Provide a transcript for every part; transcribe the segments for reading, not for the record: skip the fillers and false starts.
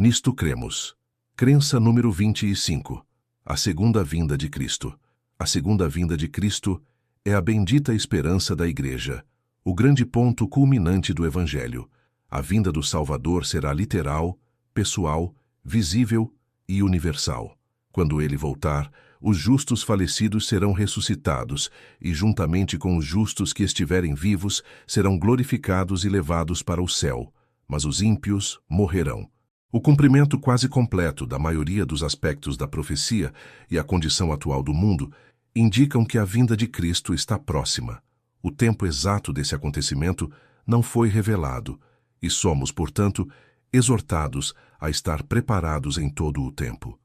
Nisto cremos. Crença número 25. A segunda vinda de Cristo. A segunda vinda de Cristo é a bendita esperança da Igreja, o grande ponto culminante do Evangelho. A vinda do Salvador será literal, pessoal, visível e universal. Quando ele voltar, os justos falecidos serão ressuscitados e, juntamente com os justos que estiverem vivos, serão glorificados e levados para o céu, mas os ímpios morrerão. O cumprimento quase completo da maioria dos aspectos da profecia e a condição atual do mundo indicam que a vinda de Cristo está próxima. O tempo exato desse acontecimento não foi revelado e somos, portanto, exortados a estar preparados em todo o tempo.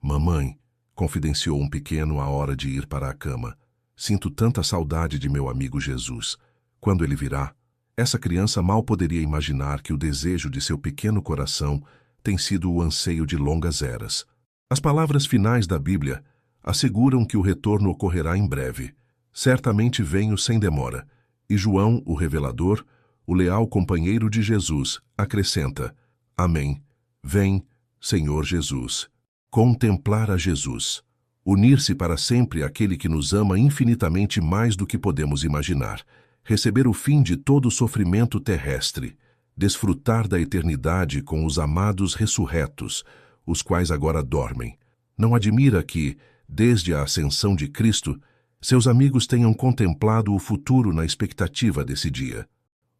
Mamãe, confidenciou um pequeno à hora de ir para a cama, sinto tanta saudade de meu amigo Jesus. Quando ele virá, essa criança mal poderia imaginar que o desejo de seu pequeno coração tem sido o anseio de longas eras. As palavras finais da Bíblia asseguram que o retorno ocorrerá em breve. Certamente venho sem demora. E João, o revelador, o leal companheiro de Jesus, acrescenta: Amém. Vem, Senhor Jesus. Contemplar a Jesus. Unir-se para sempre àquele que nos ama infinitamente mais do que podemos imaginar. Receber o fim de todo o sofrimento terrestre. Desfrutar da eternidade com os amados ressurretos, os quais agora dormem. Não admira que, desde a ascensão de Cristo, seus amigos tenham contemplado o futuro na expectativa desse dia.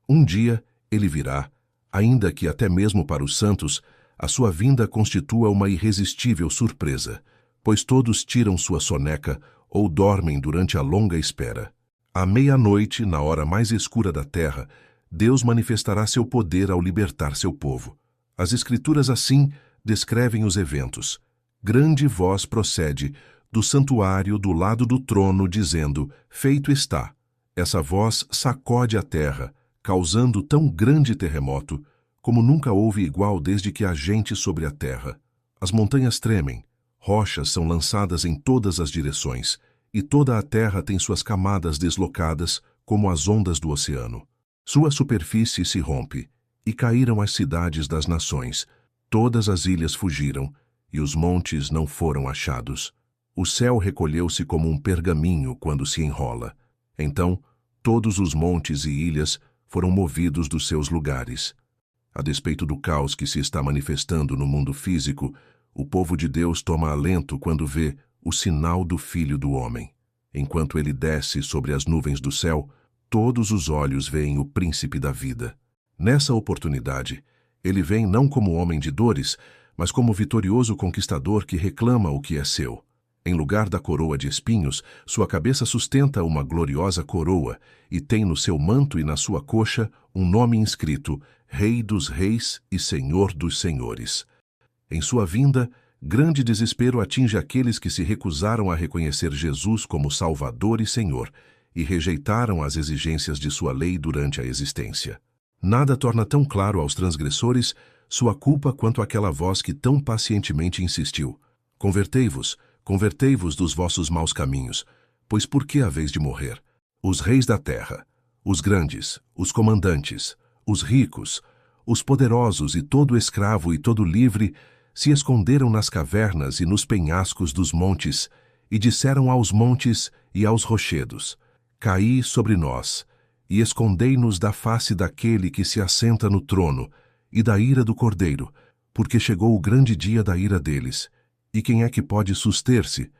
Um dia ele virá, ainda que até mesmo para os santos, a sua vinda constitua uma irresistível surpresa, pois todos tiram sua soneca ou dormem durante a longa espera. À meia-noite, na hora mais escura da terra, Deus manifestará seu poder ao libertar seu povo. As Escrituras assim descrevem os eventos. Grande voz procede do santuário do lado do trono, dizendo: Feito está. Essa voz sacode a terra, causando tão grande terremoto, como nunca houve igual desde que há gente sobre a terra. As montanhas tremem, rochas são lançadas em todas as direções, e toda a terra tem suas camadas deslocadas, como as ondas do oceano. Sua superfície se rompe, e caíram as cidades das nações. Todas as ilhas fugiram, e os montes não foram achados. O céu recolheu-se como um pergaminho quando se enrola. Então, todos os montes e ilhas foram movidos dos seus lugares. A despeito do caos que se está manifestando no mundo físico, o povo de Deus toma alento quando vê o sinal do Filho do Homem. Enquanto ele desce sobre as nuvens do céu, todos os olhos veem o Príncipe da Vida. Nessa oportunidade, ele vem não como homem de dores, mas como vitorioso conquistador que reclama o que é seu. Em lugar da coroa de espinhos, sua cabeça sustenta uma gloriosa coroa e tem no seu manto e na sua coxa um nome inscrito: Rei dos Reis e Senhor dos Senhores. Em sua vinda, grande desespero atinge aqueles que se recusaram a reconhecer Jesus como Salvador e Senhor e rejeitaram as exigências de sua lei durante a existência. Nada torna tão claro aos transgressores sua culpa quanto aquela voz que tão pacientemente insistiu: Convertei-vos, convertei-vos dos vossos maus caminhos, pois por que haveis de morrer? Os reis da terra, os grandes, os comandantes, os ricos, os poderosos e todo escravo e todo livre se esconderam nas cavernas e nos penhascos dos montes e disseram aos montes e aos rochedos: Caí sobre nós e escondei-nos da face daquele que se assenta no trono e da ira do Cordeiro, porque chegou o grande dia da ira deles. E quem é que pode suster-se?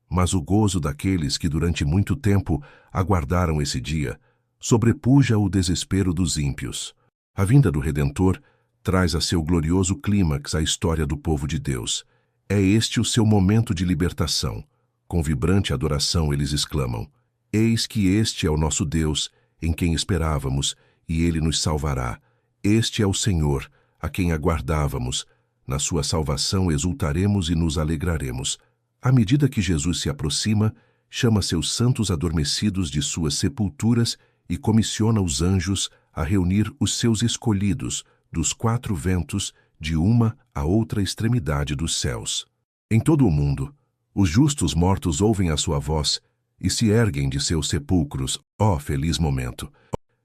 Mas o gozo daqueles que durante muito tempo aguardaram esse dia sobrepuja o desespero dos ímpios. A vinda do Redentor traz a seu glorioso clímax a história do povo de Deus. É este o seu momento de libertação. Com vibrante adoração eles exclamam: Eis que este é o nosso Deus, em quem esperávamos, e ele nos salvará. Este é o Senhor, a quem aguardávamos. Na sua salvação exultaremos e nos alegraremos. À medida que Jesus se aproxima, chama seus santos adormecidos de suas sepulturas e comissiona os anjos a reunir os seus escolhidos dos quatro ventos de uma a outra extremidade dos céus. Em todo o mundo, os justos mortos ouvem a sua voz e se erguem de seus sepulcros. Ó feliz momento!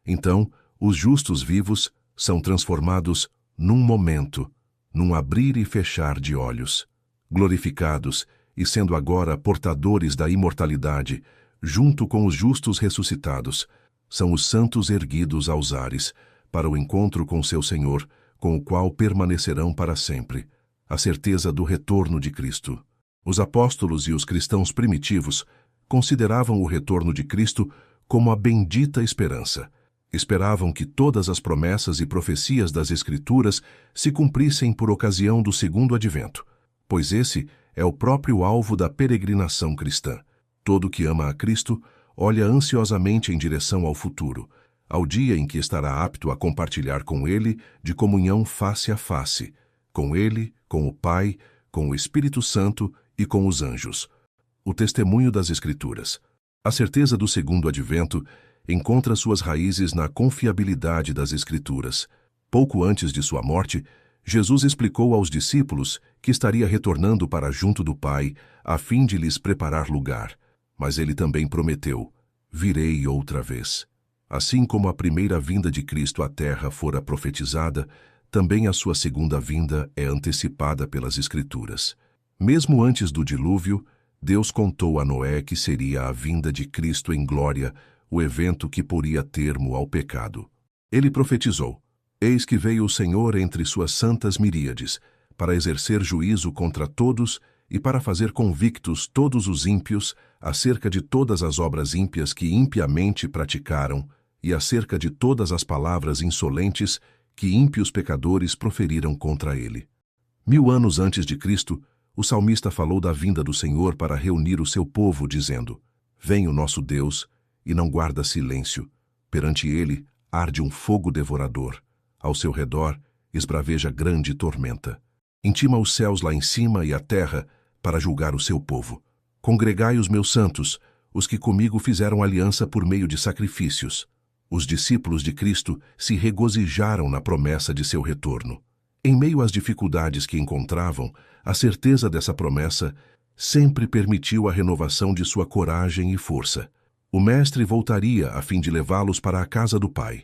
Então, os justos vivos são transformados num momento, num abrir e fechar de olhos. Glorificados, e sendo agora portadores da imortalidade, junto com os justos ressuscitados, são os santos erguidos aos ares, para o encontro com seu Senhor, com o qual permanecerão para sempre, a certeza do retorno de Cristo. Os apóstolos e os cristãos primitivos consideravam o retorno de Cristo como a bendita esperança. Esperavam que todas as promessas e profecias das Escrituras se cumprissem por ocasião do segundo advento, pois esse é o próprio alvo da peregrinação cristã. Todo que ama a Cristo olha ansiosamente em direção ao futuro, ao dia em que estará apto a compartilhar com Ele de comunhão face a face, com Ele, com o Pai, com o Espírito Santo e com os anjos. O testemunho das Escrituras. A certeza do segundo advento encontra suas raízes na confiabilidade das Escrituras. Pouco antes de sua morte, Jesus explicou aos discípulos que estaria retornando para junto do Pai, a fim de lhes preparar lugar. Mas ele também prometeu: virei outra vez. Assim como a primeira vinda de Cristo à Terra fora profetizada, também a sua segunda vinda é antecipada pelas Escrituras. Mesmo antes do dilúvio, Deus contou a Noé que seria a vinda de Cristo em glória, o evento que poria termo ao pecado. Ele profetizou: eis que veio o Senhor entre suas santas miríades, para exercer juízo contra todos e para fazer convictos todos os ímpios acerca de todas as obras ímpias que impiamente praticaram e acerca de todas as palavras insolentes que ímpios pecadores proferiram contra ele. 1000 anos antes de Cristo, o salmista falou da vinda do Senhor para reunir o seu povo, dizendo: vem o nosso Deus e não guarda silêncio. Perante ele arde um fogo devorador. Ao seu redor esbraveja grande tormenta. Intima os céus lá em cima e a terra para julgar o seu povo. Congregai os meus santos, os que comigo fizeram aliança por meio de sacrifícios. Os discípulos de Cristo se regozijaram na promessa de seu retorno. Em meio às dificuldades que encontravam, a certeza dessa promessa sempre permitiu a renovação de sua coragem e força. O Mestre voltaria a fim de levá-los para a casa do Pai.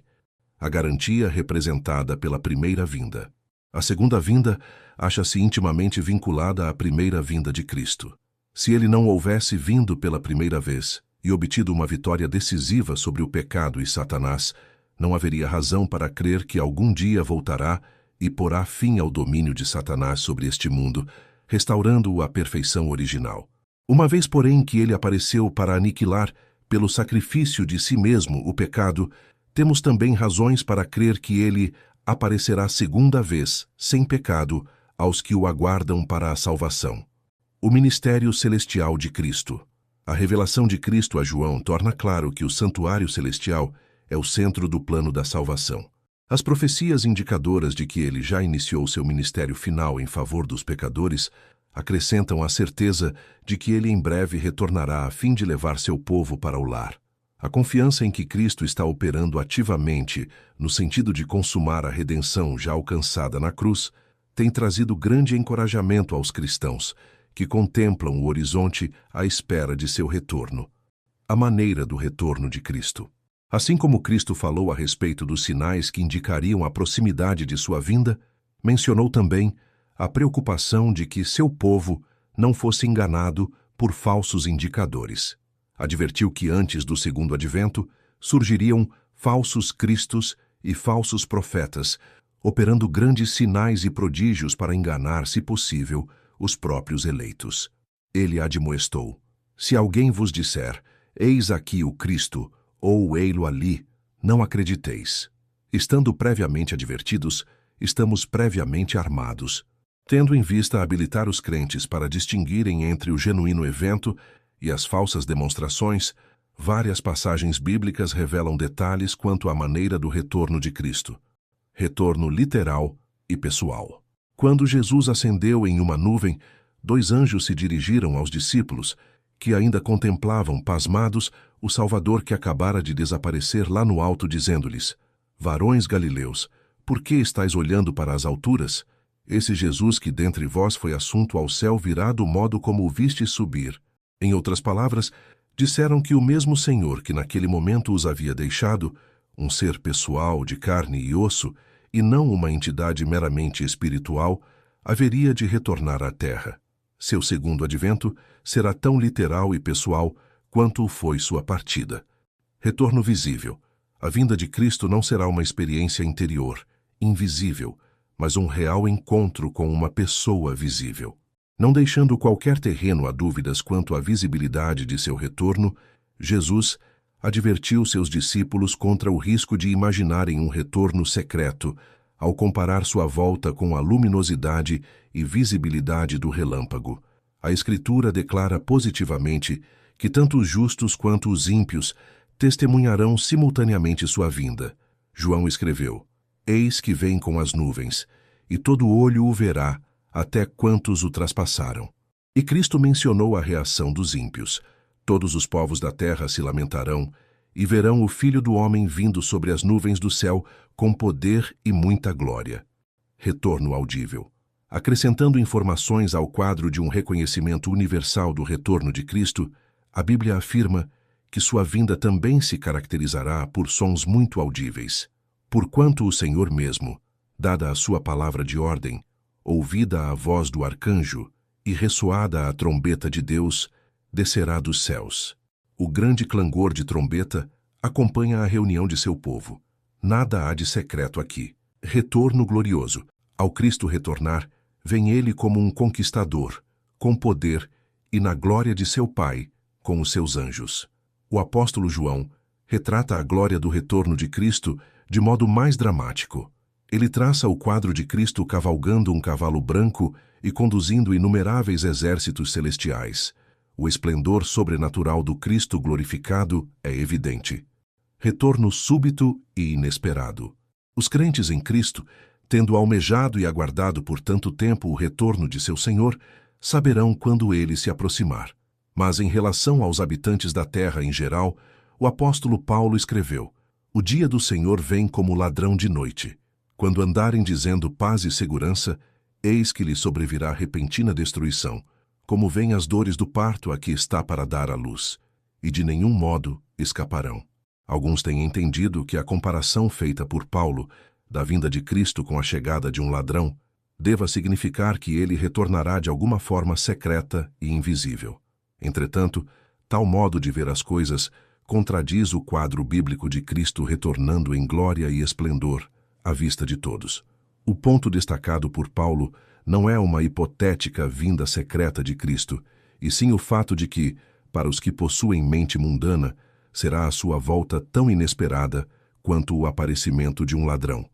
A garantia representada pela primeira vinda. A segunda vinda acha-se intimamente vinculada à primeira vinda de Cristo. Se ele não houvesse vindo pela primeira vez e obtido uma vitória decisiva sobre o pecado e Satanás, não haveria razão para crer que algum dia voltará e porá fim ao domínio de Satanás sobre este mundo, restaurando-o à perfeição original. Uma vez, porém, que ele apareceu para aniquilar, pelo sacrifício de si mesmo, o pecado, temos também razões para crer que ele aparecerá segunda vez, sem pecado, aos que o aguardam para a salvação. O ministério celestial de Cristo. A revelação de Cristo a João torna claro que o santuário celestial é o centro do plano da salvação. As profecias indicadoras de que ele já iniciou seu ministério final em favor dos pecadores acrescentam a certeza de que ele em breve retornará a fim de levar seu povo para o lar. A confiança em que Cristo está operando ativamente, no sentido de consumar a redenção já alcançada na cruz, tem trazido grande encorajamento aos cristãos, que contemplam o horizonte à espera de seu retorno. A maneira do retorno de Cristo. Assim como Cristo falou a respeito dos sinais que indicariam a proximidade de sua vinda, mencionou também a preocupação de que seu povo não fosse enganado por falsos indicadores. Advertiu que antes do segundo advento surgiriam falsos cristos e falsos profetas, operando grandes sinais e prodígios para enganar, se possível, os próprios eleitos. Ele admoestou: se alguém vos disser, eis aqui o Cristo, ou ei-lo ali, não acrediteis. Estando previamente advertidos, estamos previamente armados, tendo em vista habilitar os crentes para distinguirem entre o genuíno evento e as falsas demonstrações. Várias passagens bíblicas revelam detalhes quanto à maneira do retorno de Cristo. Retorno literal e pessoal. Quando Jesus ascendeu em uma nuvem, 2 anjos se dirigiram aos discípulos, que ainda contemplavam pasmados o Salvador que acabara de desaparecer lá no alto, dizendo-lhes: varões galileus, por que estáis olhando para as alturas? Esse Jesus que dentre vós foi assunto ao céu virá do modo como o vistes subir. Em outras palavras, disseram que o mesmo Senhor que naquele momento os havia deixado, um ser pessoal de carne e osso, e não uma entidade meramente espiritual, haveria de retornar à terra. Seu segundo advento será tão literal e pessoal quanto o foi sua partida. Retorno visível. A vinda de Cristo não será uma experiência interior, invisível, mas um real encontro com uma pessoa visível. Não deixando qualquer terreno a dúvidas quanto à visibilidade de seu retorno, Jesus advertiu seus discípulos contra o risco de imaginarem um retorno secreto, ao comparar sua volta com a luminosidade e visibilidade do relâmpago. A Escritura declara positivamente que tanto os justos quanto os ímpios testemunharão simultaneamente sua vinda. João escreveu: Eis que vem com as nuvens, e todo olho o verá, até quantos o traspassaram. E Cristo mencionou a reação dos ímpios. Todos os povos da terra se lamentarão, e verão o Filho do Homem vindo sobre as nuvens do céu com poder e muita glória. Retorno audível. Acrescentando informações ao quadro de um reconhecimento universal do retorno de Cristo, a Bíblia afirma que sua vinda também se caracterizará por sons muito audíveis. Porquanto o Senhor mesmo, dada a sua palavra de ordem, ouvida a voz do arcanjo e ressoada a trombeta de Deus, descerá dos céus. O grande clangor de trombeta acompanha a reunião de seu povo. Nada há de secreto aqui. Retorno glorioso. Ao Cristo retornar, vem ele como um conquistador, com poder e na glória de seu Pai, com os seus anjos. O apóstolo João retrata a glória do retorno de Cristo de modo mais dramático. Ele traça o quadro de Cristo cavalgando um cavalo branco e conduzindo inumeráveis exércitos celestiais. O esplendor sobrenatural do Cristo glorificado é evidente. Retorno súbito e inesperado. Os crentes em Cristo, tendo almejado e aguardado por tanto tempo o retorno de seu Senhor, saberão quando ele se aproximar. Mas em relação aos habitantes da terra em geral, o apóstolo Paulo escreveu: O dia do Senhor vem como ladrão de noite. Quando andarem dizendo paz e segurança, eis que lhes sobrevirá repentina destruição, como vêm as dores do parto a que está para dar à luz, e de nenhum modo escaparão. Alguns têm entendido que a comparação feita por Paulo da vinda de Cristo com a chegada de um ladrão deva significar que ele retornará de alguma forma secreta e invisível. Entretanto, tal modo de ver as coisas contradiz o quadro bíblico de Cristo retornando em glória e esplendor à vista de todos. O ponto destacado por Paulo não é uma hipotética vinda secreta de Cristo, e sim o fato de que, para os que possuem mente mundana, será a sua volta tão inesperada quanto o aparecimento de um ladrão.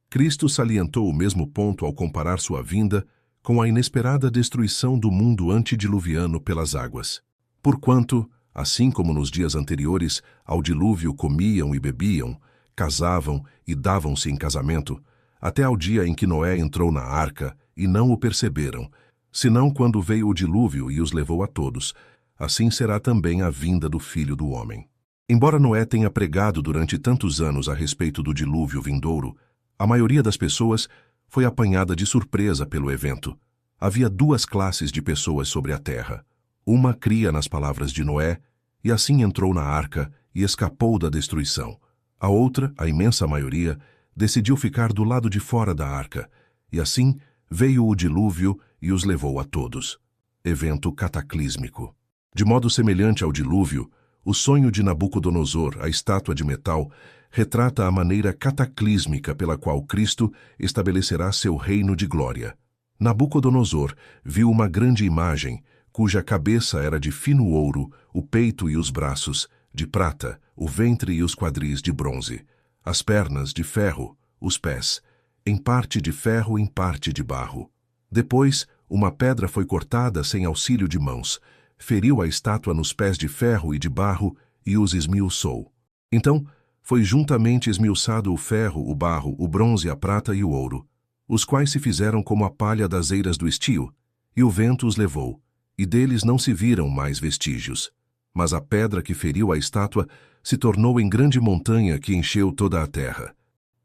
Cristo salientou o mesmo ponto ao comparar sua vinda com a inesperada destruição do mundo antediluviano pelas águas. Porquanto, assim como nos dias anteriores ao dilúvio comiam e bebiam, casavam e davam-se em casamento, até ao dia em que Noé entrou na arca e não o perceberam, senão quando veio o dilúvio e os levou a todos, assim será também a vinda do Filho do Homem. Embora Noé tenha pregado durante tantos anos a respeito do dilúvio vindouro, a maioria das pessoas foi apanhada de surpresa pelo evento. Havia duas classes de pessoas sobre a terra. Uma cria nas palavras de Noé, e assim entrou na arca e escapou da destruição. A outra, a imensa maioria, decidiu ficar do lado de fora da arca, e assim veio o dilúvio e os levou a todos. Evento cataclísmico. De modo semelhante ao dilúvio, o sonho de Nabucodonosor, a estátua de metal, retrata a maneira cataclísmica pela qual Cristo estabelecerá seu reino de glória. Nabucodonosor viu uma grande imagem, cuja cabeça era de fino ouro, o peito e os braços, de prata, o ventre e os quadris de bronze, as pernas de ferro, os pés, em parte de ferro, em parte de barro. Depois, uma pedra foi cortada sem auxílio de mãos, feriu a estátua nos pés de ferro e de barro e os esmiuçou. Então, foi juntamente esmiuçado o ferro, o barro, o bronze, a prata e o ouro, os quais se fizeram como a palha das eiras do estio, e o vento os levou, e deles não se viram mais vestígios. Mas a pedra que feriu a estátua se tornou em grande montanha que encheu toda a terra.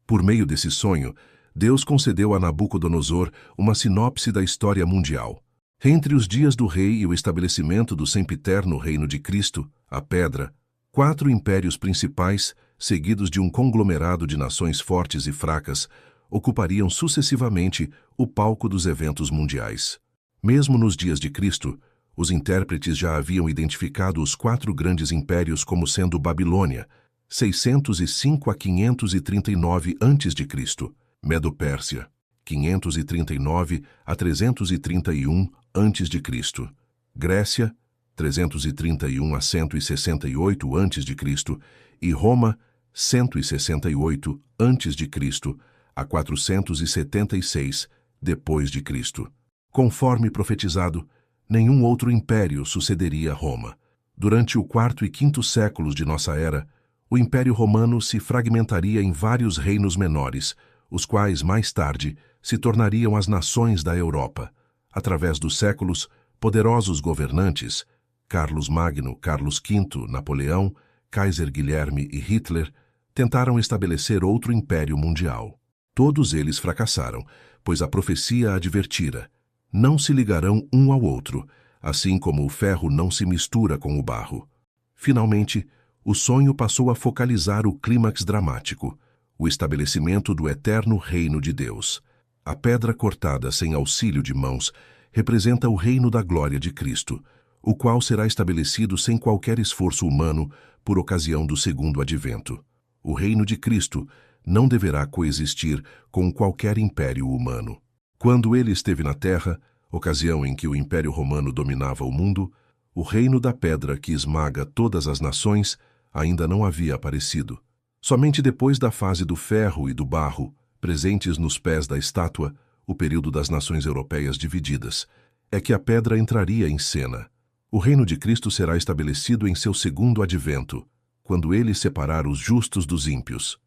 Por meio desse sonho, Deus concedeu a Nabucodonosor uma sinopse da história mundial. Entre os dias do rei e o estabelecimento do sempiterno reino de Cristo, a pedra, 4 impérios principais, seguidos de um conglomerado de nações fortes e fracas, ocupariam sucessivamente o palco dos eventos mundiais. Mesmo nos dias de Cristo, os intérpretes já haviam identificado os 4 grandes impérios como sendo Babilônia, 605 a 539 a.C., Medo-Pérsia, 539 a 331 a.C., Grécia, 331 a 168 a.C., e Roma, 168 a.C. a 476 depois de Cristo. Conforme profetizado, nenhum outro império sucederia a Roma. Durante o 4º e 5º séculos de nossa era, o Império Romano se fragmentaria em vários reinos menores, os quais, mais tarde, se tornariam as nações da Europa. Através dos séculos, poderosos governantes, Carlos Magno, Carlos V, Napoleão, Kaiser Guilherme e Hitler, tentaram estabelecer outro império mundial. Todos eles fracassaram, pois a profecia advertira: não se ligarão um ao outro, assim como o ferro não se mistura com o barro. Finalmente, o sonho passou a focalizar o clímax dramático, o estabelecimento do eterno reino de Deus. A pedra cortada sem auxílio de mãos representa o reino da glória de Cristo, o qual será estabelecido sem qualquer esforço humano por ocasião do segundo advento. O reino de Cristo não deverá coexistir com qualquer império humano. Quando ele esteve na terra, ocasião em que o Império Romano dominava o mundo, o reino da pedra que esmaga todas as nações ainda não havia aparecido. Somente depois da fase do ferro e do barro, presentes nos pés da estátua, o período das nações europeias divididas, é que a pedra entraria em cena. O reino de Cristo será estabelecido em seu segundo advento, quando ele separar os justos dos ímpios.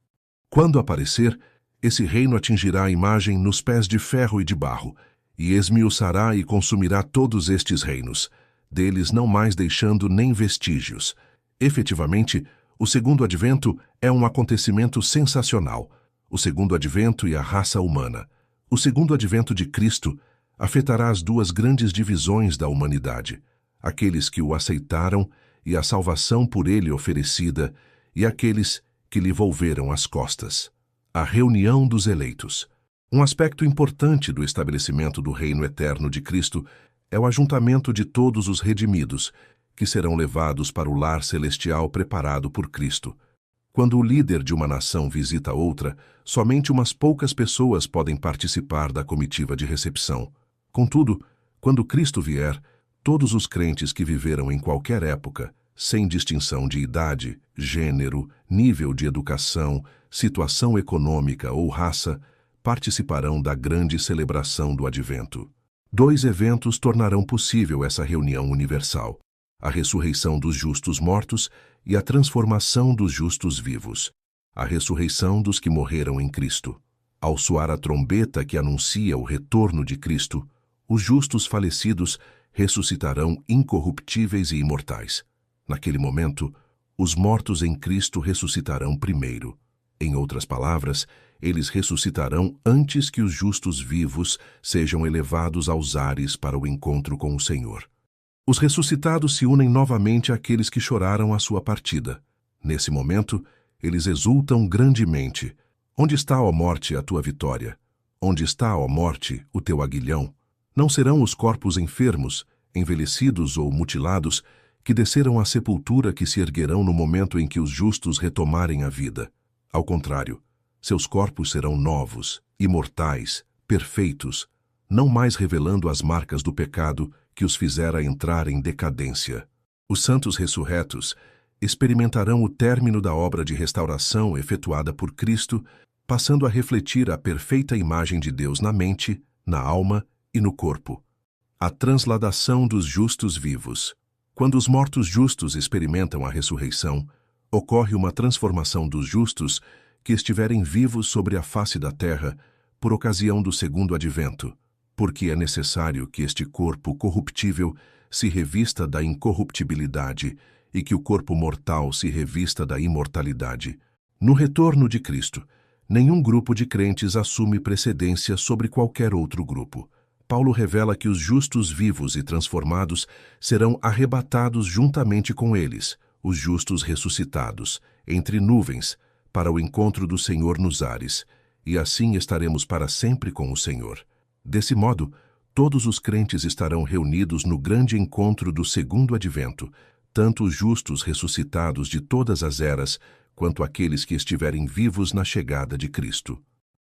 Quando aparecer, esse reino atingirá a imagem nos pés de ferro e de barro, e esmiuçará e consumirá todos estes reinos, deles não mais deixando nem vestígios. Efetivamente, o segundo advento é um acontecimento sensacional. O segundo advento e a raça humana. O segundo advento de Cristo afetará as 2 grandes divisões da humanidade: aqueles que o aceitaram e a salvação por ele oferecida, e aqueles que lhe volveram as costas. A reunião dos eleitos. Um aspecto importante do estabelecimento do reino eterno de Cristo é o ajuntamento de todos os redimidos, que serão levados para o lar celestial preparado por Cristo. Quando o líder de uma nação visita outra, somente umas poucas pessoas podem participar da comitiva de recepção. Contudo, quando Cristo vier, todos os crentes que viveram em qualquer época, sem distinção de idade, gênero, nível de educação, situação econômica ou raça, participarão da grande celebração do Advento. 2 eventos tornarão possível essa reunião universal: a ressurreição dos justos mortos e a transformação dos justos vivos, a ressurreição dos que morreram em Cristo. Ao soar a trombeta que anuncia o retorno de Cristo, os justos falecidos ressuscitarão incorruptíveis e imortais. Naquele momento, os mortos em Cristo ressuscitarão primeiro. Em outras palavras, eles ressuscitarão antes que os justos vivos sejam elevados aos ares para o encontro com o Senhor. Os ressuscitados se unem novamente àqueles que choraram a sua partida. Nesse momento, eles exultam grandemente. Onde está, ó morte, a tua vitória? Onde está, ó morte, o teu aguilhão? Não serão os corpos enfermos, envelhecidos ou mutilados, que desceram à sepultura que se erguerão no momento em que os justos retomarem a vida. Ao contrário, seus corpos serão novos, imortais, perfeitos, não mais revelando as marcas do pecado que os fizera entrar em decadência. Os santos ressurretos experimentarão o término da obra de restauração efetuada por Cristo, passando a refletir a perfeita imagem de Deus na mente, na alma e no corpo. A transladação dos justos vivos. Quando os mortos justos experimentam a ressurreição, ocorre uma transformação dos justos que estiverem vivos sobre a face da terra por ocasião do segundo advento, porque é necessário que este corpo corruptível se revista da incorruptibilidade e que o corpo mortal se revista da imortalidade. No retorno de Cristo, nenhum grupo de crentes assume precedência sobre qualquer outro grupo. Paulo revela que os justos vivos e transformados serão arrebatados juntamente com eles, os justos ressuscitados, entre nuvens, para o encontro do Senhor nos ares, e assim estaremos para sempre com o Senhor. Desse modo, todos os crentes estarão reunidos no grande encontro do segundo advento, tanto os justos ressuscitados de todas as eras, quanto aqueles que estiverem vivos na chegada de Cristo.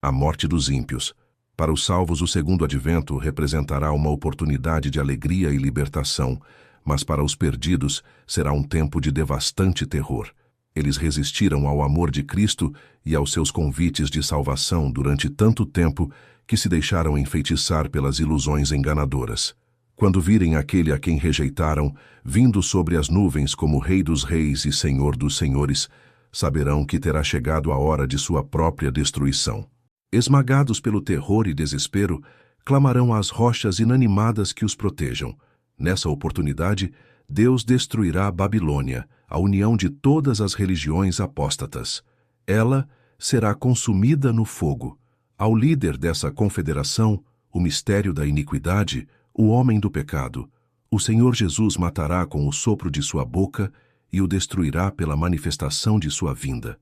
A morte dos ímpios. Para os salvos, o segundo advento representará uma oportunidade de alegria e libertação, mas para os perdidos será um tempo de devastante terror. Eles resistiram ao amor de Cristo e aos seus convites de salvação durante tanto tempo que se deixaram enfeitiçar pelas ilusões enganadoras. Quando virem aquele a quem rejeitaram, vindo sobre as nuvens como Rei dos Reis e Senhor dos Senhores, saberão que terá chegado a hora de sua própria destruição. Esmagados pelo terror e desespero, clamarão às rochas inanimadas que os protejam. Nessa oportunidade, Deus destruirá a Babilônia, a união de todas as religiões apóstatas. Ela será consumida no fogo. Ao líder dessa confederação, o mistério da iniquidade, o homem do pecado, o Senhor Jesus matará com o sopro de sua boca e o destruirá pela manifestação de sua vinda.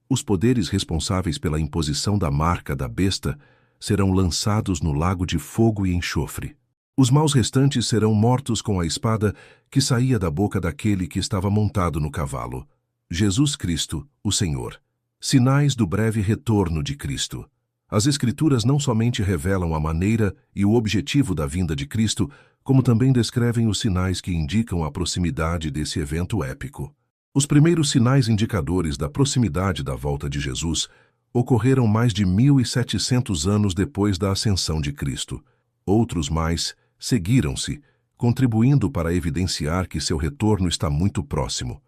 Os poderes responsáveis pela imposição da marca da besta serão lançados no lago de fogo e enxofre. Os maus restantes serão mortos com a espada que saía da boca daquele que estava montado no cavalo. Jesus Cristo, o Senhor. Sinais do breve retorno de Cristo. As Escrituras não somente revelam a maneira e o objetivo da vinda de Cristo, como também descrevem os sinais que indicam a proximidade desse evento épico. Os primeiros sinais indicadores da proximidade da volta de Jesus ocorreram mais de 1700 anos depois da ascensão de Cristo. Outros mais seguiram-se, contribuindo para evidenciar que seu retorno está muito próximo.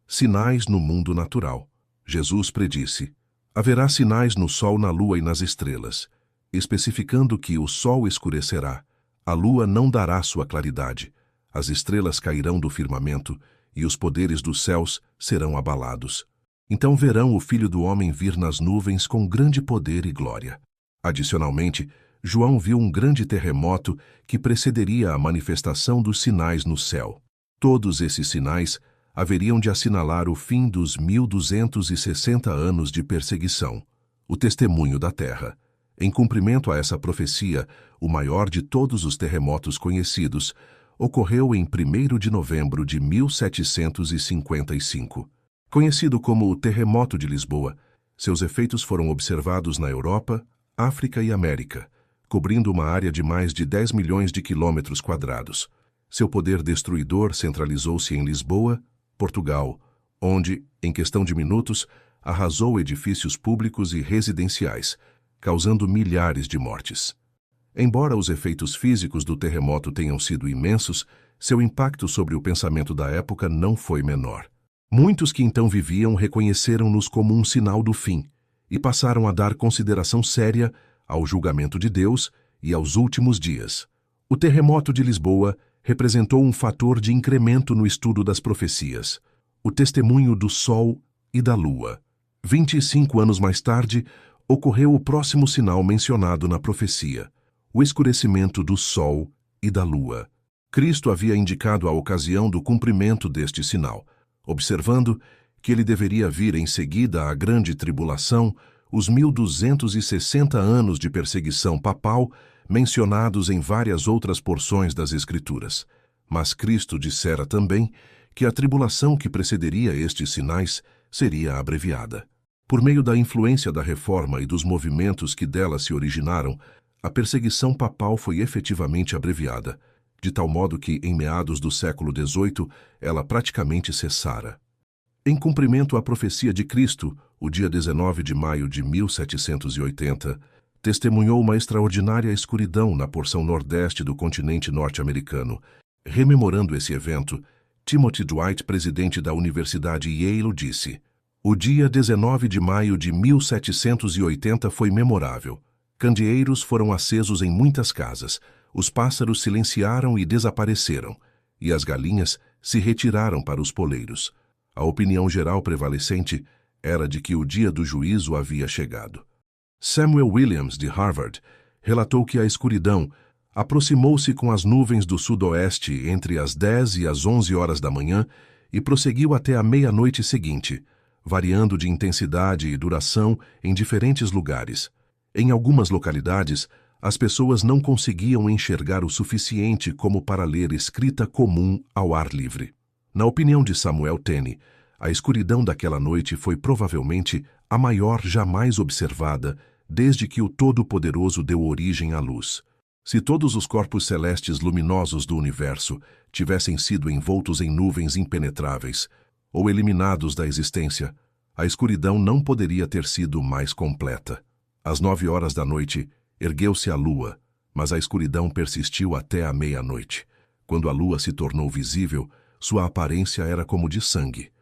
Sinais no mundo natural. Jesus predisse: haverá sinais no sol, na lua e nas estrelas, especificando que o sol escurecerá, a lua não dará sua claridade, as estrelas cairão do firmamento e os poderes dos céus serão abalados. Então verão o Filho do Homem vir nas nuvens com grande poder e glória. Adicionalmente, João viu um grande terremoto que precederia a manifestação dos sinais no céu. Todos esses sinais haveriam de assinalar o fim dos 1260 anos de perseguição, o testemunho da terra. Em cumprimento a essa profecia, o maior de todos os terremotos conhecidos ocorreu em 1º de novembro de 1755. Conhecido como o Terremoto de Lisboa, seus efeitos foram observados na Europa, África e América, cobrindo uma área de mais de 10 milhões de quilômetros quadrados. Seu poder destruidor centralizou-se em Lisboa, Portugal, onde, em questão de minutos, arrasou edifícios públicos e residenciais, causando milhares de mortes. Embora os efeitos físicos do terremoto tenham sido imensos, seu impacto sobre o pensamento da época não foi menor. Muitos que então viviam reconheceram-nos como um sinal do fim e passaram a dar consideração séria ao julgamento de Deus e aos últimos dias. O terremoto de Lisboa representou um fator de incremento no estudo das profecias, o testemunho do Sol e da Lua. 25 anos mais tarde, ocorreu o próximo sinal mencionado na profecia: o escurecimento do Sol e da Lua. Cristo havia indicado a ocasião do cumprimento deste sinal, observando que ele deveria vir em seguida à grande tribulação, os 1260 anos de perseguição papal mencionados em várias outras porções das Escrituras. Mas Cristo dissera também que a tribulação que precederia estes sinais seria abreviada. Por meio da influência da Reforma e dos movimentos que dela se originaram, a perseguição papal foi efetivamente abreviada, de tal modo que, em meados do século XVIII, ela praticamente cessara. Em cumprimento à profecia de Cristo, o dia 19 de maio de 1780, testemunhou uma extraordinária escuridão na porção nordeste do continente norte-americano. Rememorando esse evento, Timothy Dwight, presidente da Universidade Yale, disse: "O dia 19 de maio de 1780 foi memorável. Candeeiros foram acesos em muitas casas, os pássaros silenciaram e desapareceram, e as galinhas se retiraram para os poleiros. A opinião geral prevalecente era de que o dia do juízo havia chegado." Samuel Williams, de Harvard, relatou que a escuridão aproximou-se com as nuvens do sudoeste entre as 10 e as 11 horas da manhã e prosseguiu até a meia-noite seguinte, variando de intensidade e duração em diferentes lugares. Em algumas localidades, as pessoas não conseguiam enxergar o suficiente como para ler escrita comum ao ar livre. Na opinião de Samuel Taine, a escuridão daquela noite foi provavelmente a maior jamais observada desde que o Todo-Poderoso deu origem à luz. Se todos os corpos celestes luminosos do universo tivessem sido envoltos em nuvens impenetráveis ou eliminados da existência, a escuridão não poderia ter sido mais completa. Às 9 horas da noite, ergueu-se a lua, mas a escuridão persistiu até a meia-noite. Quando a lua se tornou visível, sua aparência era como de sangue.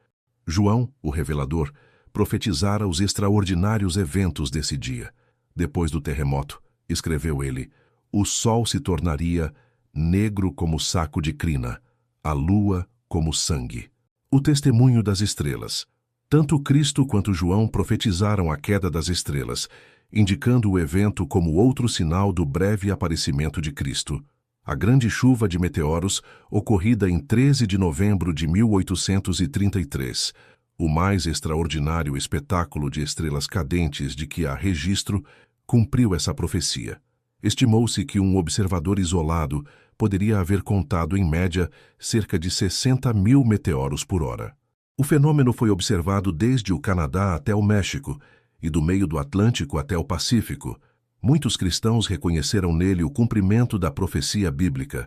João, o revelador, profetizara os extraordinários eventos desse dia. Depois do terremoto, escreveu ele, o sol se tornaria negro como saco de crina, a lua como sangue. O testemunho das estrelas. Tanto Cristo quanto João profetizaram a queda das estrelas, indicando o evento como outro sinal do breve aparecimento de Cristo. A grande chuva de meteoros, ocorrida em 13 de novembro de 1833, o mais extraordinário espetáculo de estrelas cadentes de que há registro, cumpriu essa profecia. Estimou-se que um observador isolado poderia haver contado, em média, cerca de 60 mil meteoros por hora. O fenômeno foi observado desde o Canadá até o México e do meio do Atlântico até o Pacífico. Muitos cristãos reconheceram nele o cumprimento da profecia bíblica.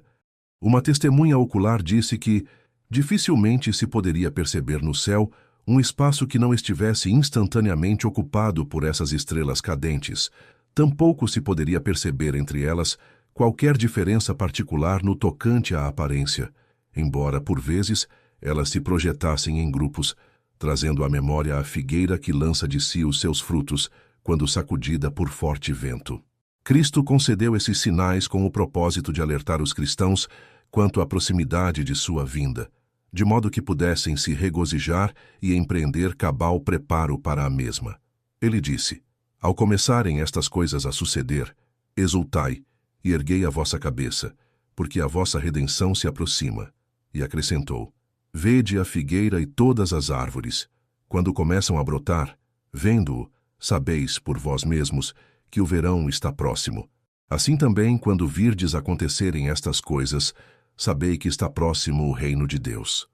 Uma testemunha ocular disse que dificilmente se poderia perceber no céu um espaço que não estivesse instantaneamente ocupado por essas estrelas cadentes. Tampouco se poderia perceber entre elas qualquer diferença particular no tocante à aparência, embora, por vezes, elas se projetassem em grupos, trazendo à memória a figueira que lança de si os seus frutos quando sacudida por forte vento. Cristo concedeu esses sinais com o propósito de alertar os cristãos quanto à proximidade de sua vinda, de modo que pudessem se regozijar e empreender cabal preparo para a mesma. Ele disse, ao começarem estas coisas a suceder, exultai e erguei a vossa cabeça, porque a vossa redenção se aproxima. E acrescentou, vede a figueira e todas as árvores. Quando começam a brotar, vendo-o, sabeis por vós mesmos que o verão está próximo. Assim também, quando virdes acontecerem estas coisas, sabei que está próximo o reino de Deus.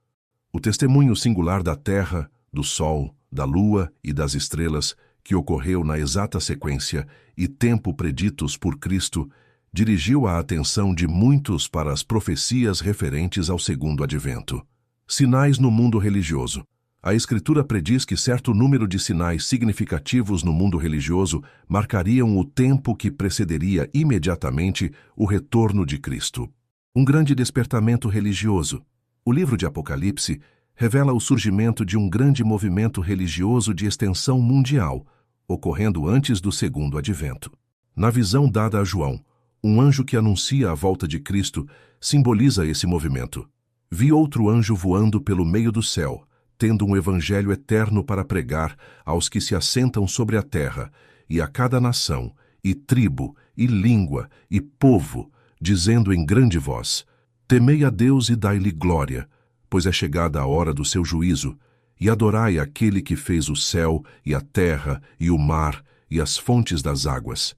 O testemunho singular da terra, do sol, da lua e das estrelas, que ocorreu na exata sequência e tempo preditos por Cristo, dirigiu a atenção de muitos para as profecias referentes ao segundo advento. Sinais no mundo religioso. A Escritura prediz que certo número de sinais significativos no mundo religioso marcariam o tempo que precederia imediatamente o retorno de Cristo. Um grande despertamento religioso. O livro de Apocalipse revela o surgimento de um grande movimento religioso de extensão mundial, ocorrendo antes do segundo advento. Na visão dada a João, um anjo que anuncia a volta de Cristo simboliza esse movimento. Vi outro anjo voando pelo meio do céu, tendo um evangelho eterno para pregar aos que se assentam sobre a terra, e a cada nação, e tribo, e língua, e povo, dizendo em grande voz, temei a Deus e dai-lhe glória, pois é chegada a hora do seu juízo, e adorai aquele que fez o céu, e a terra, e o mar, e as fontes das águas.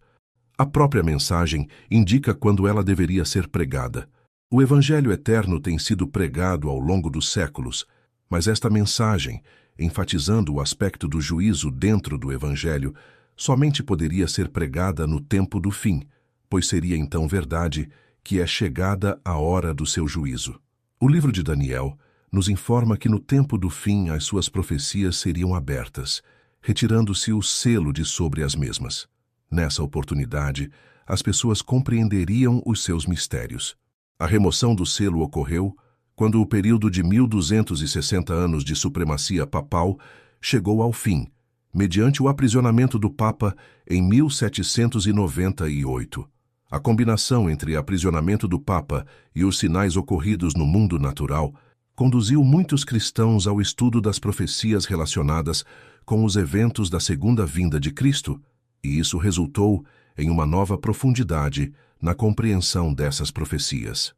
A própria mensagem indica quando ela deveria ser pregada. O Evangelho eterno tem sido pregado ao longo dos séculos, mas esta mensagem, enfatizando o aspecto do juízo dentro do Evangelho, somente poderia ser pregada no tempo do fim, pois seria então verdade que é chegada a hora do seu juízo. O livro de Daniel nos informa que no tempo do fim as suas profecias seriam abertas, retirando-se o selo de sobre as mesmas. Nessa oportunidade, as pessoas compreenderiam os seus mistérios. A remoção do selo ocorreu quando o período de 1260 anos de supremacia papal chegou ao fim, mediante o aprisionamento do Papa em 1798. A combinação entre aprisionamento do Papa e os sinais ocorridos no mundo natural conduziu muitos cristãos ao estudo das profecias relacionadas com os eventos da segunda vinda de Cristo, e isso resultou em uma nova profundidade na compreensão dessas profecias.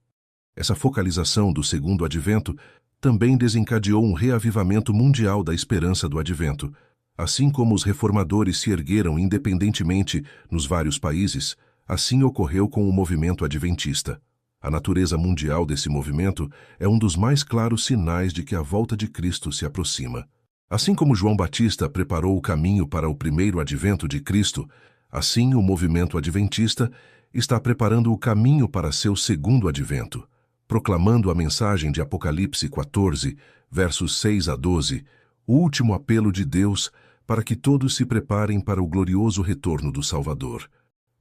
Essa focalização do segundo advento também desencadeou um reavivamento mundial da esperança do advento, Assim como os reformadores se ergueram independentemente nos vários países, assim ocorreu com o movimento adventista. A natureza mundial desse movimento é um dos mais claros sinais de que a volta de Cristo se aproxima. Assim como João Batista preparou o caminho para o primeiro advento de Cristo, assim o movimento adventista está preparando o caminho para seu segundo advento, proclamando a mensagem de Apocalipse 14, versos 6 a 12, o último apelo de Deus para que todos se preparem para o glorioso retorno do Salvador.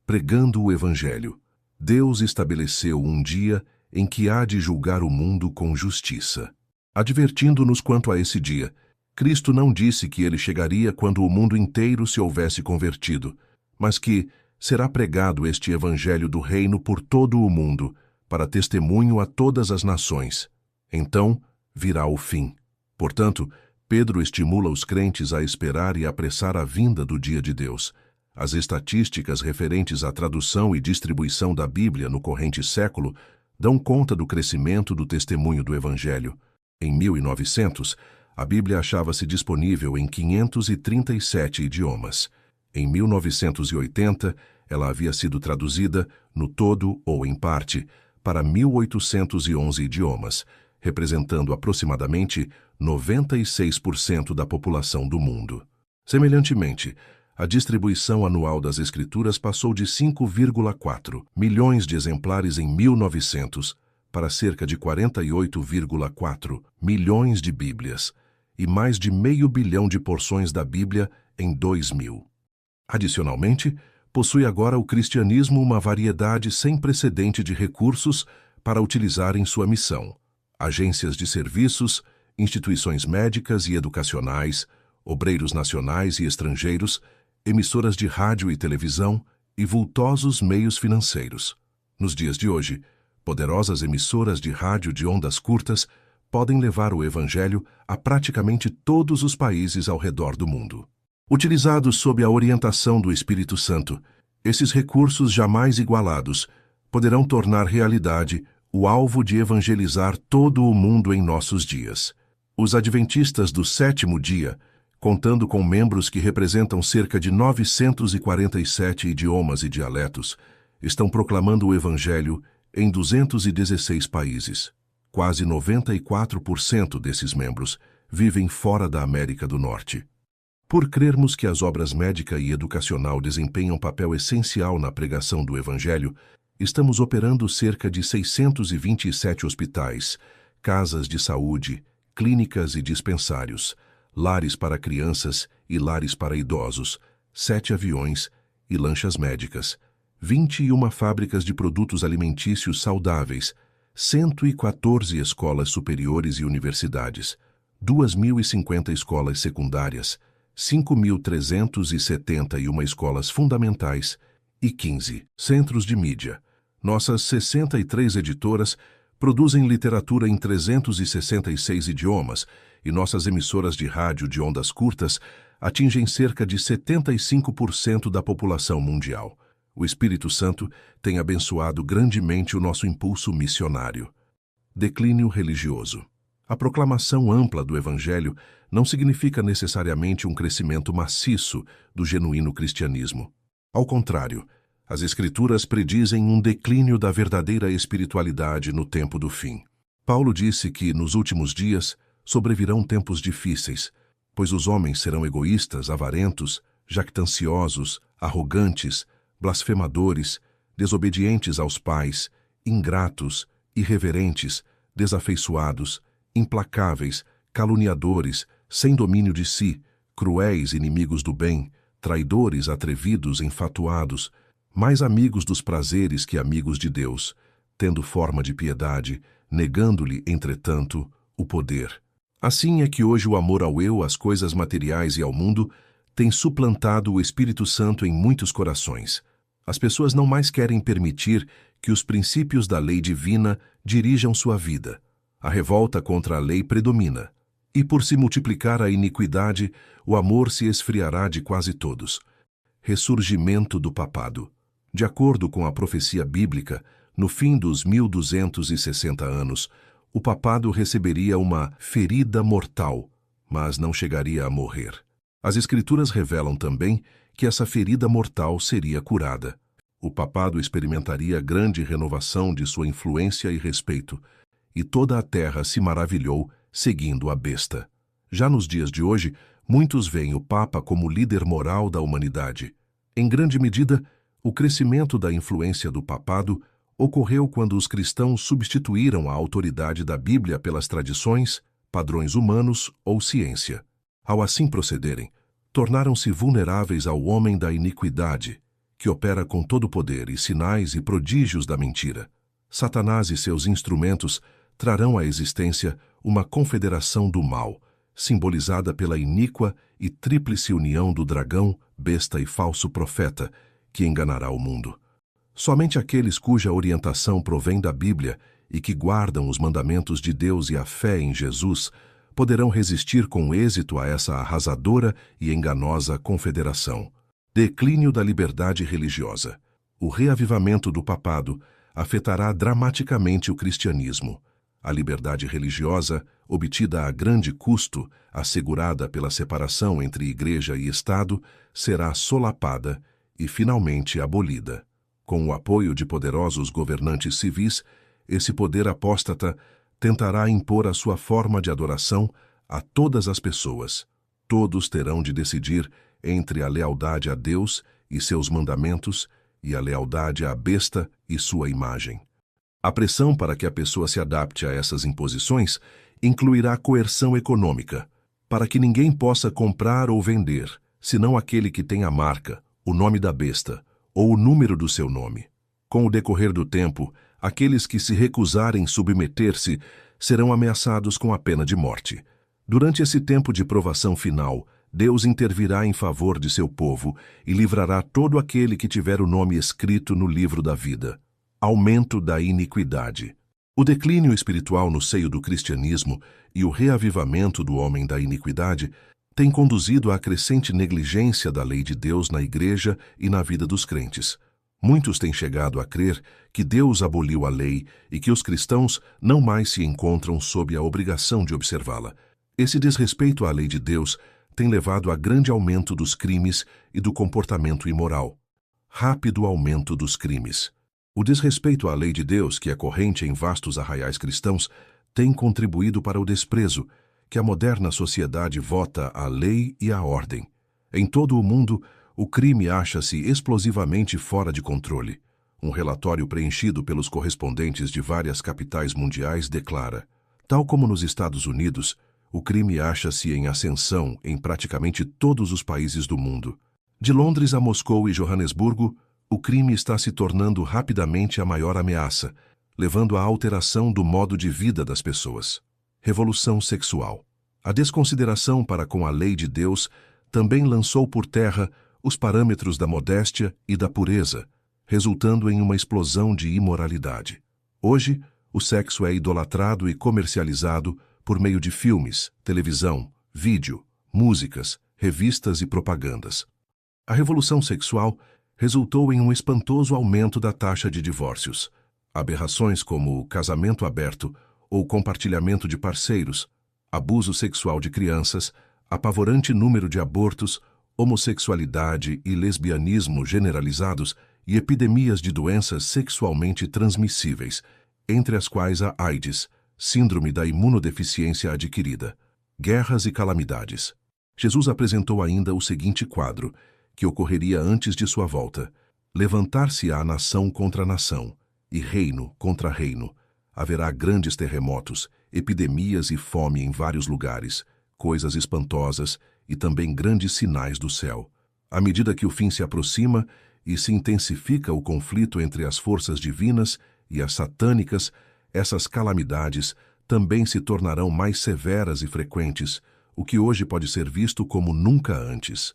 Pregando o Evangelho, Deus estabeleceu um dia em que há de julgar o mundo com justiça. Advertindo-nos quanto a esse dia, Cristo não disse que ele chegaria quando o mundo inteiro se houvesse convertido, mas que será pregado este Evangelho do Reino por todo o mundo, para testemunho a todas as nações. Então virá o fim. Portanto, Pedro estimula os crentes a esperar e apressar a vinda do dia de Deus. As estatísticas referentes à tradução e distribuição da Bíblia no corrente século dão conta do crescimento do testemunho do Evangelho. Em 1900, a Bíblia achava-se disponível em 537 idiomas. Em 1980, ela havia sido traduzida, no todo ou em parte, para 1.811 idiomas, representando aproximadamente 96% da população do mundo. Semelhantemente, a distribuição anual das Escrituras passou de 5,4 milhões de exemplares em 1900 para cerca de 48,4 milhões de Bíblias e mais de 500 milhão de porções da Bíblia em 2000. Adicionalmente, possui agora o cristianismo uma variedade sem precedente de recursos para utilizar em sua missão: agências de serviços, instituições médicas e educacionais, obreiros nacionais e estrangeiros, emissoras de rádio e televisão e vultosos meios financeiros. Nos dias de hoje, poderosas emissoras de rádio de ondas curtas podem levar o Evangelho a praticamente todos os países ao redor do mundo. Utilizados sob a orientação do Espírito Santo, esses recursos jamais igualados poderão tornar realidade o alvo de evangelizar todo o mundo em nossos dias. Os adventistas do sétimo dia, contando com membros que representam cerca de 947 idiomas e dialetos, estão proclamando o Evangelho em 216 países. Quase 94% desses membros vivem fora da América do Norte. Por crermos que as obras médica e educacional desempenham papel essencial na pregação do Evangelho, estamos operando cerca de 627 hospitais, casas de saúde, clínicas e dispensários, lares para crianças e lares para idosos, 7 aviões e lanchas médicas, 21 fábricas de produtos alimentícios saudáveis, 114 escolas superiores e universidades, 2.050 escolas secundárias, 5.371 escolas fundamentais e 15 centros de mídia. Nossas 63 editoras produzem literatura em 366 idiomas e nossas emissoras de rádio de ondas curtas atingem cerca de 75% da população mundial. O Espírito Santo tem abençoado grandemente o nosso impulso missionário. Declínio religioso. A proclamação ampla do Evangelho não significa necessariamente um crescimento maciço do genuíno cristianismo. Ao contrário, as Escrituras predizem um declínio da verdadeira espiritualidade no tempo do fim. Paulo disse que, nos últimos dias, sobrevirão tempos difíceis, pois os homens serão egoístas, avarentos, jactanciosos, arrogantes, blasfemadores, desobedientes aos pais, ingratos, irreverentes, desafeiçoados, implacáveis, caluniadores, sem domínio de si, cruéis, inimigos do bem, traidores, atrevidos, enfatuados, mais amigos dos prazeres que amigos de Deus, tendo forma de piedade, negando-lhe, entretanto, o poder. Assim é que hoje o amor ao eu, às coisas materiais e ao mundo tem suplantado o Espírito Santo em muitos corações. As pessoas não mais querem permitir que os princípios da lei divina dirijam sua vida. A revolta contra a lei predomina, e por se multiplicar a iniquidade, o amor se esfriará de quase todos. Ressurgimento do papado. De acordo com a profecia bíblica, no fim dos 1260 anos, o papado receberia uma ferida mortal, mas não chegaria a morrer. As Escrituras revelam também que essa ferida mortal seria curada. O papado experimentaria grande renovação de sua influência e respeito, e toda a terra se maravilhou seguindo a besta. Já nos dias de hoje, muitos veem o Papa como líder moral da humanidade. Em grande medida, o crescimento da influência do papado ocorreu quando os cristãos substituíram a autoridade da Bíblia pelas tradições, padrões humanos ou ciência. Ao assim procederem, tornaram-se vulneráveis ao homem da iniquidade, que opera com todo o poder e sinais e prodígios da mentira. Satanás e seus instrumentos trarão à existência uma confederação do mal, simbolizada pela iníqua e tríplice união do dragão, besta e falso profeta, que enganará o mundo. Somente aqueles cuja orientação provém da Bíblia e que guardam os mandamentos de Deus e a fé em Jesus poderão resistir com êxito a essa arrasadora e enganosa confederação. Declínio da liberdade religiosa. O reavivamento do papado afetará dramaticamente o cristianismo. A liberdade religiosa, obtida a grande custo, assegurada pela separação entre Igreja e Estado, será solapada e finalmente abolida. Com o apoio de poderosos governantes civis, esse poder apóstata tentará impor a sua forma de adoração a todas as pessoas. Todos terão de decidir entre a lealdade a Deus e seus mandamentos e a lealdade à besta e sua imagem. A pressão para que a pessoa se adapte a essas imposições incluirá coerção econômica, para que ninguém possa comprar ou vender, senão aquele que tem a marca, o nome da besta, ou o número do seu nome. Com o decorrer do tempo, aqueles que se recusarem submeter-se serão ameaçados com a pena de morte. Durante esse tempo de provação final, Deus intervirá em favor de seu povo e livrará todo aquele que tiver o nome escrito no livro da vida. Aumento da iniquidade. O declínio espiritual no seio do cristianismo e o reavivamento do homem da iniquidade têm conduzido à crescente negligência da lei de Deus na Igreja e na vida dos crentes. Muitos têm chegado a crer que Deus aboliu a lei e que os cristãos não mais se encontram sob a obrigação de observá-la. Esse desrespeito à lei de Deus tem levado a grande aumento dos crimes e do comportamento imoral. Rápido aumento dos crimes. O desrespeito à lei de Deus, que é corrente em vastos arraiais cristãos, tem contribuído para o desprezo que a moderna sociedade vota à lei e à ordem. Em todo o mundo, o crime acha-se explosivamente fora de controle. Um relatório preenchido pelos correspondentes de várias capitais mundiais declara: tal como nos Estados Unidos, o crime acha-se em ascensão em praticamente todos os países do mundo. De Londres a Moscou e Joanesburgo, o crime está se tornando rapidamente a maior ameaça, levando à alteração do modo de vida das pessoas. Revolução sexual. A desconsideração para com a lei de Deus também lançou por terra os parâmetros da modéstia e da pureza, resultando em uma explosão de imoralidade. Hoje, o sexo é idolatrado e comercializado por meio de filmes, televisão, vídeo, músicas, revistas e propagandas. A revolução sexual resultou em um espantoso aumento da taxa de divórcios. Aberrações como o casamento aberto ou compartilhamento de parceiros, abuso sexual de crianças, apavorante número de abortos, homossexualidade e lesbianismo generalizados e epidemias de doenças sexualmente transmissíveis, entre as quais a AIDS, síndrome da imunodeficiência adquirida, guerras e calamidades. Jesus apresentou ainda o seguinte quadro, que ocorreria antes de sua volta: levantar-se-á nação contra nação, e reino contra reino. Haverá grandes terremotos, epidemias e fome em vários lugares, coisas espantosas e também grandes sinais do céu. À medida que o fim se aproxima e se intensifica o conflito entre as forças divinas e as satânicas, essas calamidades também se tornarão mais severas e frequentes, o que hoje pode ser visto como nunca antes.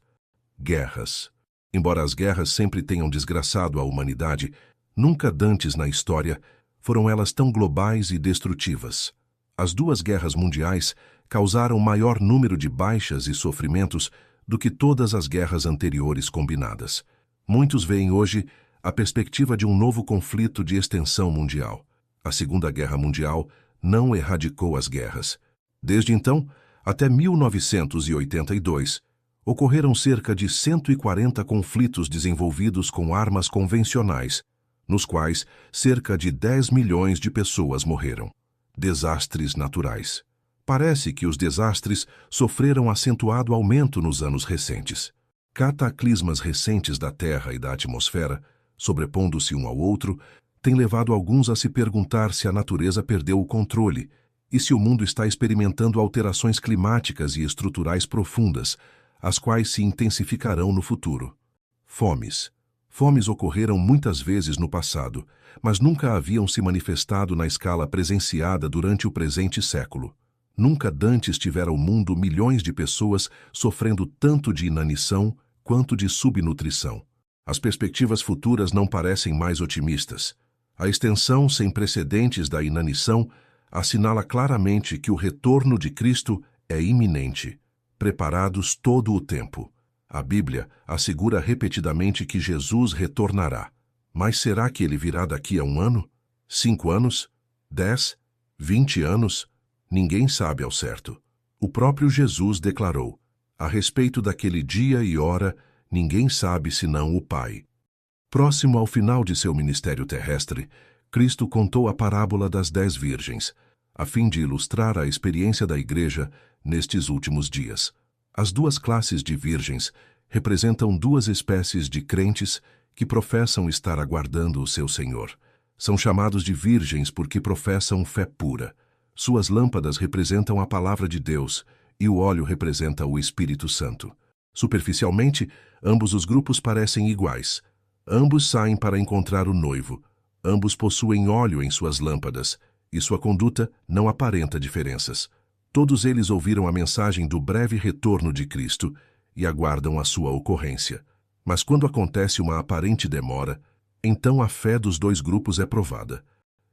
Guerras. Embora as guerras sempre tenham desgraçado a humanidade, nunca dantes na história foram elas tão globais e destrutivas. As duas guerras mundiais causaram maior número de baixas e sofrimentos do que todas as guerras anteriores combinadas. Muitos veem hoje a perspectiva de um novo conflito de extensão mundial. A Segunda Guerra Mundial não erradicou as guerras. Desde então, até 1982, Ocorreram cerca de 140 conflitos desenvolvidos com armas convencionais, nos quais cerca de 10 milhões de pessoas morreram. Desastres naturais. Parece que os desastres sofreram acentuado aumento nos anos recentes. Cataclismas recentes da Terra e da atmosfera, sobrepondo-se um ao outro, têm levado alguns a se perguntar se a natureza perdeu o controle e se o mundo está experimentando alterações climáticas e estruturais profundas, as quais se intensificarão no futuro. Fomes. Fomes ocorreram muitas vezes no passado, mas nunca haviam se manifestado na escala presenciada durante o presente século. Nunca dantes tivera o mundo milhões de pessoas sofrendo tanto de inanição quanto de subnutrição. As perspectivas futuras não parecem mais otimistas. A extensão sem precedentes da inanição assinala claramente que o retorno de Cristo é iminente. Preparados todo o tempo. A Bíblia assegura repetidamente que Jesus retornará. Mas será que ele virá daqui a 1 ano? 5 anos? 10? 20 anos? Ninguém sabe ao certo. O próprio Jesus declarou: a respeito daquele dia e hora, ninguém sabe senão o Pai. Próximo ao final de seu ministério terrestre, Cristo contou a parábola das 10 virgens, a fim de ilustrar a experiência da Igreja nestes últimos dias. As duas classes de virgens representam duas espécies de crentes que professam estar aguardando o seu Senhor. São chamados de virgens porque professam fé pura. Suas lâmpadas representam a palavra de Deus e o óleo representa o Espírito Santo. Superficialmente, ambos os grupos parecem iguais. Ambos saem para encontrar o noivo. Ambos possuem óleo em suas lâmpadas e sua conduta não aparenta diferenças. Todos eles ouviram a mensagem do breve retorno de Cristo e aguardam a sua ocorrência. Mas quando acontece uma aparente demora, então a fé dos dois grupos é provada.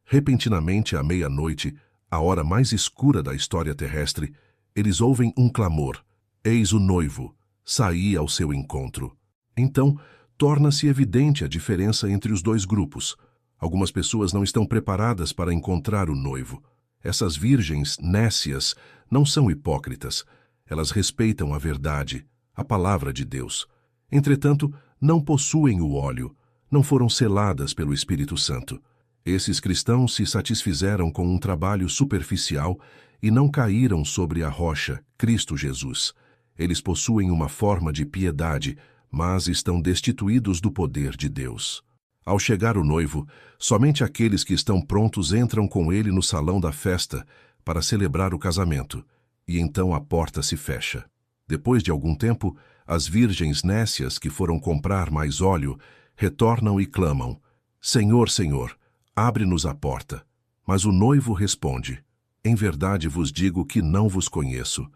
Repentinamente, à meia-noite, a hora mais escura da história terrestre, eles ouvem um clamor: eis o noivo, saí ao seu encontro. Então, torna-se evidente a diferença entre os dois grupos. Algumas pessoas não estão preparadas para encontrar o noivo. Essas virgens nécias não são hipócritas. Elas respeitam a verdade, a palavra de Deus. Entretanto, não possuem o óleo, não foram seladas pelo Espírito Santo. Esses cristãos se satisfizeram com um trabalho superficial e não caíram sobre a rocha, Cristo Jesus. Eles possuem uma forma de piedade, mas estão destituídos do poder de Deus. Ao chegar o noivo, somente aqueles que estão prontos entram com ele no salão da festa para celebrar o casamento, e então a porta se fecha. Depois de algum tempo, as virgens nécias que foram comprar mais óleo retornam e clamam: Senhor, Senhor, abre-nos a porta. Mas o noivo responde: em verdade vos digo que não vos conheço.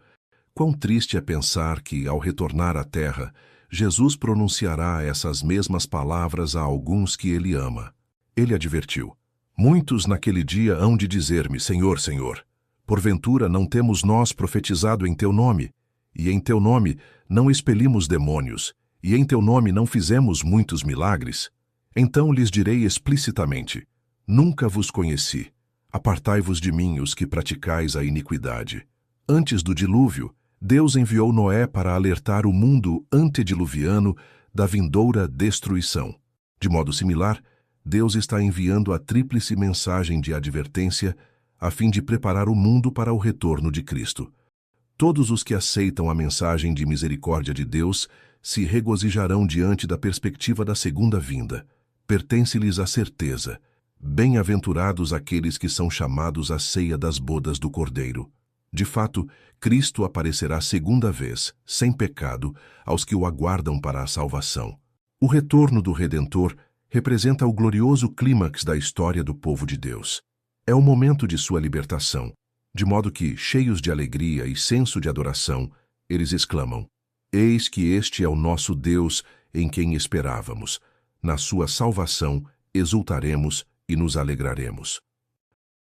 Quão triste é pensar que, ao retornar à terra, Jesus pronunciará essas mesmas palavras a alguns que ele ama. Ele advertiu: muitos naquele dia hão de dizer-me: Senhor, Senhor, porventura não temos nós profetizado em teu nome, e em teu nome não expelimos demônios, e em teu nome não fizemos muitos milagres? Então lhes direi explicitamente: nunca vos conheci. Apartai-vos de mim, os que praticais a iniquidade. Antes do dilúvio, Deus enviou Noé para alertar o mundo antediluviano da vindoura destruição. De modo similar, Deus está enviando a tríplice mensagem de advertência a fim de preparar o mundo para o retorno de Cristo. Todos os que aceitam a mensagem de misericórdia de Deus se regozijarão diante da perspectiva da segunda vinda. Pertence-lhes a certeza: bem-aventurados aqueles que são chamados à ceia das bodas do Cordeiro. De fato, Cristo aparecerá segunda vez, sem pecado, aos que o aguardam para a salvação. O retorno do Redentor representa o glorioso clímax da história do povo de Deus. É o momento de sua libertação, de modo que, cheios de alegria e senso de adoração, eles exclamam: eis que este é o nosso Deus em quem esperávamos. Na sua salvação exultaremos e nos alegraremos.